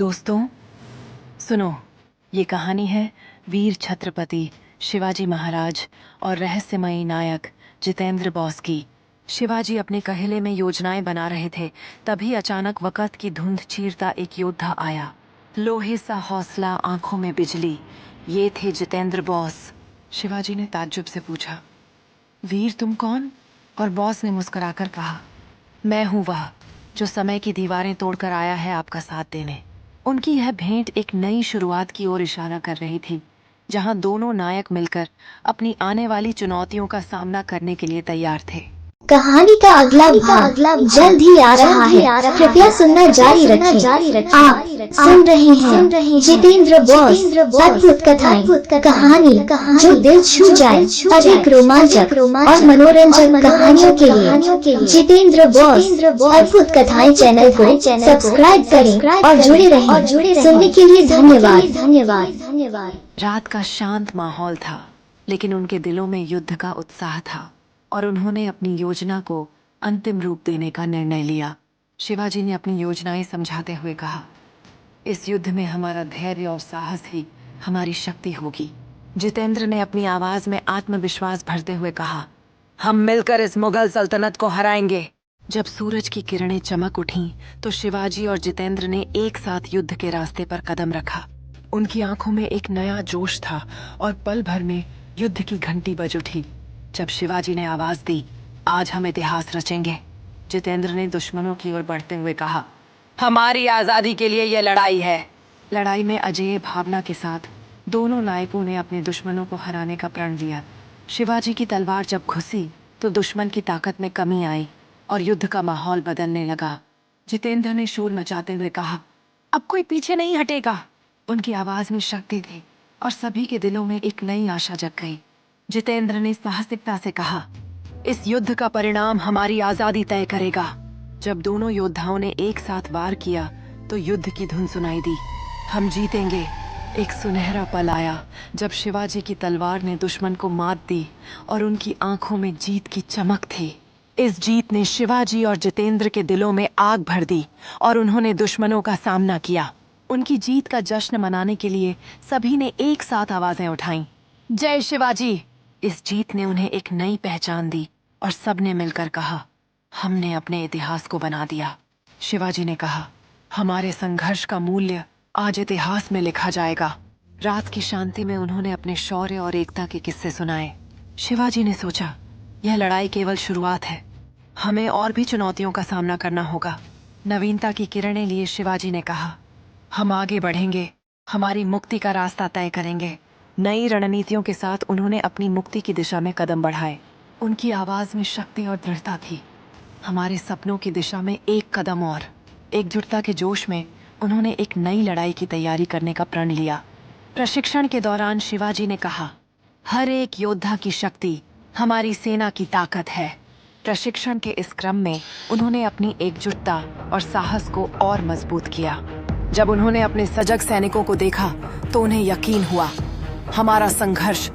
दोस्तों सुनो, ये कहानी है वीर छत्रपति शिवाजी महाराज और रहस्यमयी नायक जितेंद्र बोस की। शिवाजी अपने कहिले में योजनाएं बना रहे थे, तभी अचानक वक़्त की धुंध चीरता एक योद्धा आया। लोहे सा हौसला, आंखों में बिजली। ये थे जितेंद्र बोस। शिवाजी ने ताज्जुब से पूछा, वीर तुम कौन? और बॉस ने मुस्कुराकर कहा, मैं हूँ वह जो समय की दीवारें तोड़कर आया है आपका साथ देने। उनकी यह भेंट एक नई शुरुआत की ओर इशारा कर रही थी, जहां दोनों नायक मिलकर अपनी आने वाली चुनौतियों का सामना करने के लिए तैयार थे। कहानी का अगला भाग जल्द ही आ रहा है। कृपया सुनना जारी रखें। आप सुन रहे हैं जितेंद्र बोस अद्भुत कथाएं, कहानी जो दिल छू जाए। अधिक रोमांचक और मनोरंजक कहानियों के लिए जितेंद्र बोस अद्भुत कथाएं चैनल को सब्सक्राइब करें और जुड़े रहें। सुनने के लिए धन्यवाद। रात का शांत माहौल था, लेकिन उनके दिलों में युद्ध का उत्साह था और उन्होंने अपनी योजना को अंतिम रूप देने का निर्णय लिया। शिवाजी ने अपनी योजनाएं समझाते हुए कहा, इस युद्ध में हमारा धैर्य और साहस ही हमारी शक्ति होगी। जितेंद्र ने अपनी आवाज में आत्मविश्वास भरते हुए कहा, हम मिलकर इस मुगल सल्तनत को हराएंगे। जब सूरज की किरणें चमक उठीं, तो शिवाजी और जितेंद्र ने एक साथ युद्ध के रास्ते पर कदम रखा। उनकी आंखों में एक नया जोश था और पल भर में युद्ध की घंटी बज उठी। जब शिवाजी ने आवाज दी, आज हम इतिहास रचेंगे, जितेंद्र ने दुश्मनों की ओर बढ़ते हुए कहा, हमारी आजादी के लिए यह लड़ाई है। लड़ाई में अजेय भावना के साथ दोनों नायकों ने अपने दुश्मनों को हराने का प्रण लिया। शिवाजी की तलवार जब घुसी तो दुश्मन की ताकत में कमी आई और युद्ध का माहौल बदलने लगा। जितेंद्र ने शोर मचाते हुए कहा, अब कोई पीछे नहीं हटेगा। उनकी आवाज में शक्ति थी और सभी के दिलों में एक नई आशा जग गई। जितेंद्र ने साहसिकता से कहा, इस युद्ध का परिणाम हमारी आजादी तय करेगा। जब दोनों योद्धाओं ने एक साथ वार किया तो युद्ध की धुन सुनाई दी, हम जीतेंगे। एक सुनहरा पल आया जब शिवाजी की तलवार ने दुश्मन को मात दी और उनकी आंखों में जीत की चमक थी। इस जीत ने शिवाजी और जितेंद्र के दिलों में आग भर दी और उन्होंने दुश्मनों का सामना किया। उनकी जीत का जश्न मनाने के लिए सभी ने एक साथ आवाजें उठाईं, जय शिवाजी। इस जीत ने उन्हें एक नई पहचान दी और सबने मिलकर कहा, हमने अपने इतिहास को बना दिया। शिवाजी ने कहा, हमारे संघर्ष का मूल्य आज इतिहास में लिखा जाएगा। रात की शांति में उन्होंने अपने शौर्य और एकता के किस्से सुनाए। शिवाजी ने सोचा, यह लड़ाई केवल शुरुआत है, हमें और भी चुनौतियों का सामना करना होगा। नवीनता की किरणें लिए शिवाजी ने कहा, हम आगे बढ़ेंगे, हमारी मुक्ति का रास्ता तय करेंगे। नई रणनीतियों के साथ उन्होंने अपनी मुक्ति की दिशा में कदम बढ़ाए। उनकी आवाज में शक्ति और दृढ़ता थी, हमारे सपनों की दिशा में एक कदम और। एकजुटता के जोश में उन्होंने एक नई लड़ाई की तैयारी करने का प्रण लिया। प्रशिक्षण के दौरान शिवाजी ने कहा, हर एक योद्धा की शक्ति हमारी सेना की ताकत है। प्रशिक्षण के इस क्रम में उन्होंने अपनी एकजुटता और साहस को और मजबूत किया। जब उन्होंने अपने सजग सैनिकों को देखा तो उन्हें यकीन हुआ, हमारा संघर्ष